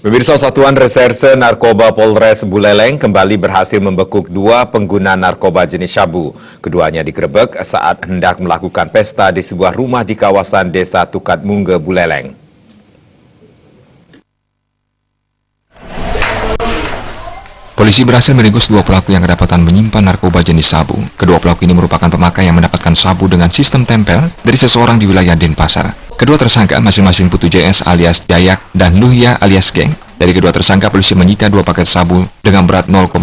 Pemirsa, Satuan Reserse Narkoba Polres Buleleng kembali berhasil membekuk 2 pengguna narkoba jenis sabu. Keduanya digerebek saat hendak melakukan pesta di sebuah rumah di kawasan Desa Tukat Mungge, Buleleng. Polisi berhasil meringkus 2 pelaku yang kedapatan menyimpan narkoba jenis sabu. Kedua pelaku ini merupakan pemakai yang mendapatkan sabu dengan sistem tempel dari seseorang di wilayah Denpasar. Kedua tersangka masing-masing Putu JS alias Dayak dan Luhya alias Geng. Dari kedua tersangka, polisi menyita 2 paket sabu dengan berat 0,08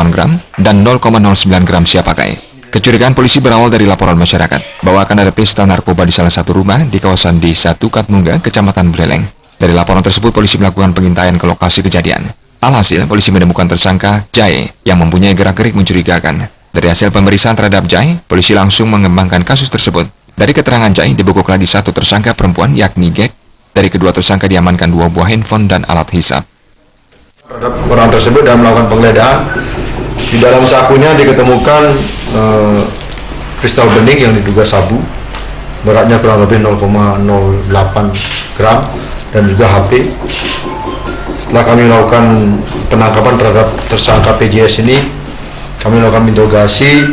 gram dan 0,09 gram siap pakai. Kecurigaan polisi berawal dari laporan masyarakat bahwa akan ada pesta narkoba di salah satu rumah di kawasan Desa Tukat Mungge, Kecamatan Buleleng. Dari laporan tersebut, polisi melakukan pengintaian ke lokasi kejadian. Alhasil, polisi menemukan tersangka Jae yang mempunyai gerak-gerik mencurigakan. Dari hasil pemeriksaan terhadap Jae, polisi langsung mengembangkan kasus tersebut. Dari keterangan Jae, dibekuk lagi 1 tersangka perempuan yakni Gek. Dari kedua tersangka diamankan 2 buah handphone dan alat hisap. Terhadap orang tersebut dan melakukan penggeledahan, di dalam sakunya diketemukan kristal bening yang diduga sabu, beratnya kurang lebih 0,08 gram dan juga HP. Setelah kami melakukan penangkapan terhadap tersangka PJS ini, kami melakukan interogasi.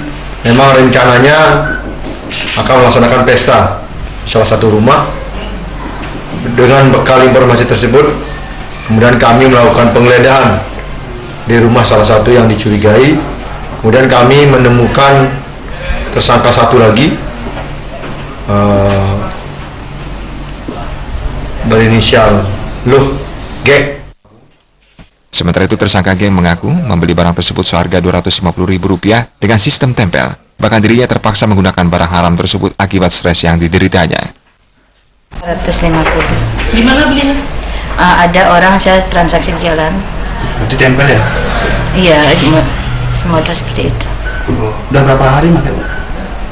Memang rencananya akan melaksanakan pesta di salah satu rumah. Dengan bekal informasi tersebut, kemudian kami melakukan penggeledahan di rumah salah satu yang dicurigai. Kemudian kami menemukan tersangka satu lagi berinisial Luh G. Sementara itu, tersangka Geng mengaku membeli barang tersebut seharga Rp250.000 dengan sistem tempel. Bahkan dirinya terpaksa menggunakan barang haram tersebut akibat stres yang dideritanya. 150. Di mana belinya? Ada orang saya transaksi di jalan. Berarti tempel ya? Iya, semodal seperti itu. Udah berapa hari pakai, Bu?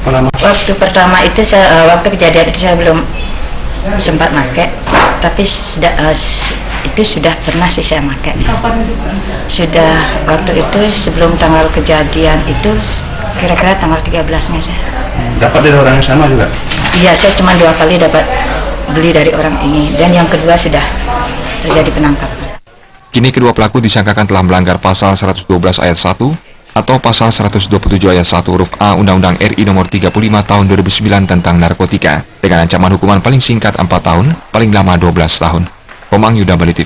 Lama? Waktu pertama itu waktu kejadian itu saya belum sempat pakai, tapi itu sudah pernah sih saya pakai. Kapan itu? Sudah waktu itu sebelum tanggal kejadian itu kira-kira tanggal 13-nya saya. Dapat dari orang yang sama juga? Iya, saya cuma 2 kali dapat beli dari orang ini, dan yang kedua sudah terjadi penangkapan. Kini kedua pelaku disangkakan telah melanggar pasal 112 ayat 1 atau pasal 127 ayat 1 huruf A Undang-Undang RI nomor 35 tahun 2009 tentang narkotika dengan ancaman hukuman paling singkat 4 tahun, paling lama 12 tahun. Komang Yuda Bali TV.